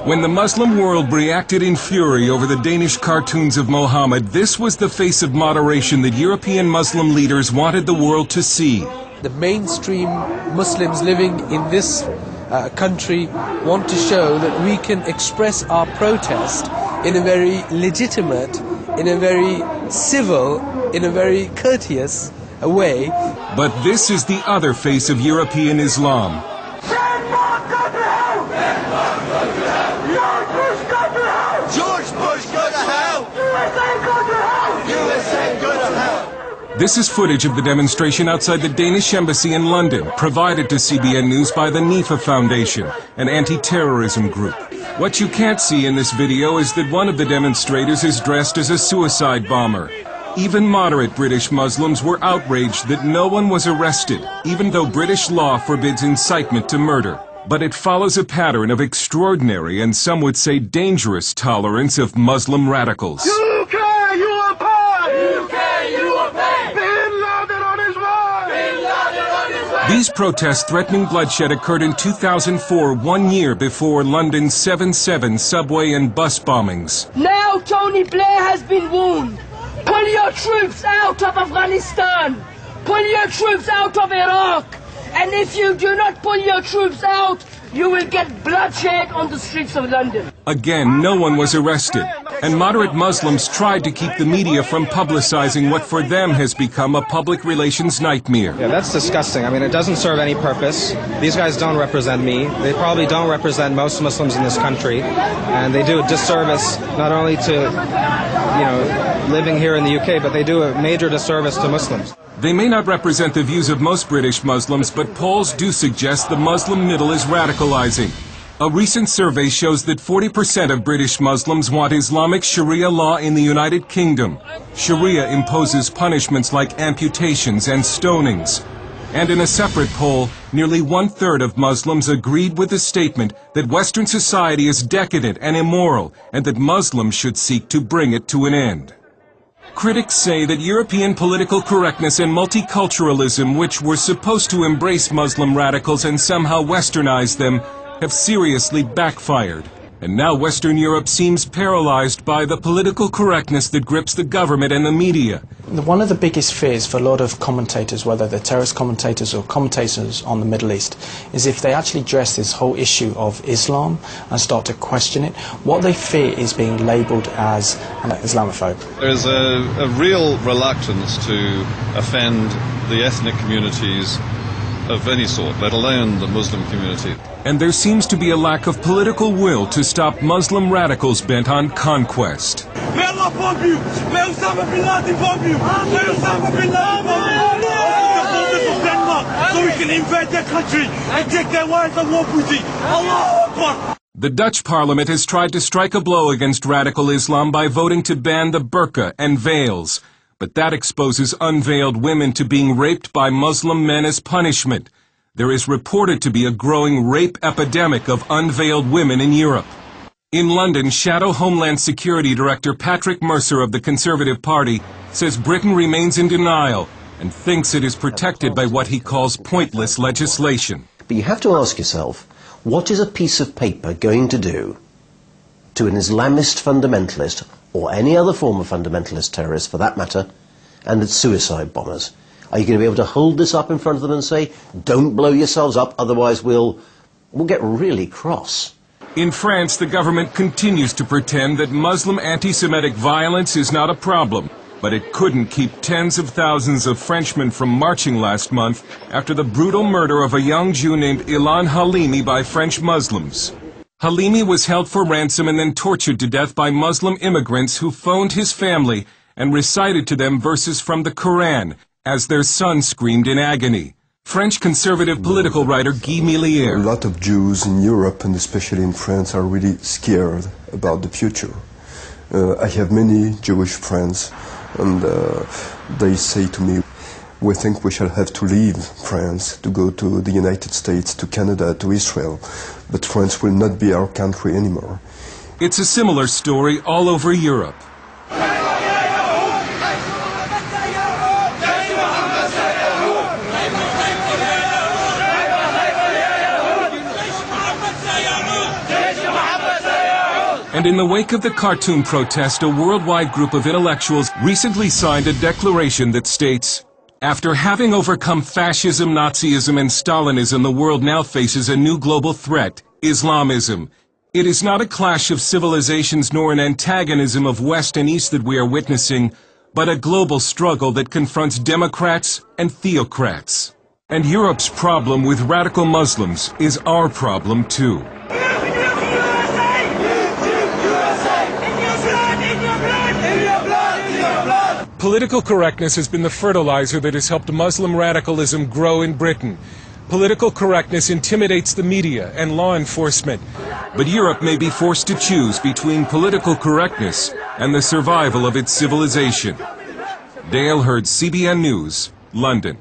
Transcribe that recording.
When the Muslim world reacted in fury over the Danish cartoons of Mohammed, this was the face of moderation that European Muslim leaders wanted the world to see. The mainstream Muslims living in this country want to show that we can express our protest in a very legitimate, in a very civil, in a very courteous way. But this is the other face of European Islam. This is footage of the demonstration outside the Danish embassy in London, provided to CBN News by the NIFA Foundation, an anti-terrorism group. What you can't see in this video is that one of the demonstrators is dressed as a suicide bomber. Even moderate British Muslims were outraged that no one was arrested, even though British law forbids incitement to murder. But it follows a pattern of extraordinary and some would say dangerous tolerance of Muslim radicals. These protests threatening bloodshed occurred in 2004, 1 year before London's 7/7 subway and bus bombings. Now Tony Blair has been warned. Pull your troops out of Afghanistan. Pull your troops out of Iraq. And if you do not pull your troops out, you will get bloodshed on the streets of London. Again, no one was arrested. And moderate Muslims tried to keep the media from publicizing what for them has become a public relations nightmare. Yeah, that's disgusting. I mean, it doesn't serve any purpose. These guys don't represent me. They probably don't represent most Muslims in this country. And they do a disservice not only to, living here in the UK, but they do a major disservice to Muslims. They may not represent the views of most British Muslims, but polls do suggest the Muslim middle is radicalizing. A recent survey shows that 40% of British Muslims want Islamic Sharia law in the United Kingdom. Sharia imposes punishments like amputations and stonings. And in a separate poll, nearly 1/3 of Muslims agreed with the statement that Western society is decadent and immoral, and that Muslims should seek to bring it to an end. Critics say that European political correctness and multiculturalism, which were supposed to embrace Muslim radicals and somehow westernize them, have seriously backfired. And now Western Europe seems paralyzed by the political correctness that grips the government and the media. One of the biggest fears for a lot of commentators, whether they're terrorist commentators or commentators on the Middle East, is if they actually address this whole issue of Islam and start to question it, what they fear is being labelled as an Islamaphobe. There's a real reluctance to offend the ethnic communities of any sort, let alone the Muslim community. And there seems to be a lack of political will to stop Muslim radicals bent on conquest. May Allah bomb you! May Osama bin Laden bomb you! May Osama bin Laden bomb you! Of Denmark, so we can invade their country and take their wives and war booty! Allahu Akbar! The Dutch parliament has tried to strike a blow against radical Islam by voting to ban the burqa and veils. But that exposes unveiled women to being raped by Muslim men as punishment. There is reported to be a growing rape epidemic of unveiled women in Europe. In London, Shadow Homeland Security Director Patrick Mercer of the Conservative Party says Britain remains in denial and thinks it is protected by what he calls pointless legislation. But you have to ask yourself, what is a piece of paper going to do to an Islamist fundamentalist, or any other form of fundamentalist terrorist for that matter, and its suicide bombers? Are you going to be able to hold this up in front of them and say, don't blow yourselves up, otherwise we'll get really cross? In France, the government continues to pretend that Muslim anti-Semitic violence is not a problem, but it couldn't keep tens of thousands of Frenchmen from marching last month after the brutal murder of a young Jew named Ilan Halimi by French Muslims. Halimi was held for ransom and then tortured to death by Muslim immigrants who phoned his family and recited to them verses from the Koran as their son screamed in agony. French conservative political writer Guy Millier. A lot of Jews in Europe, and especially in France, are really scared about the future. I have many Jewish friends, and they say to me, we think we shall have to leave France to go to the United States, to Canada, to Israel, but France will not be our country anymore. It's a similar story all over Europe. And in the wake of the Khartoum protest, a worldwide group of intellectuals recently signed a declaration that states, "After having overcome fascism, Nazism, and Stalinism, the world now faces a new global threat, Islamism. It is not a clash of civilizations nor an antagonism of West and East that we are witnessing, but a global struggle that confronts democrats and theocrats. And Europe's problem with radical Muslims is our problem too." Political correctness has been the fertilizer that has helped Muslim radicalism grow in Britain. Political correctness intimidates the media and law enforcement. But Europe may be forced to choose between political correctness and the survival of its civilization. Dale Hurd, CBN News, London.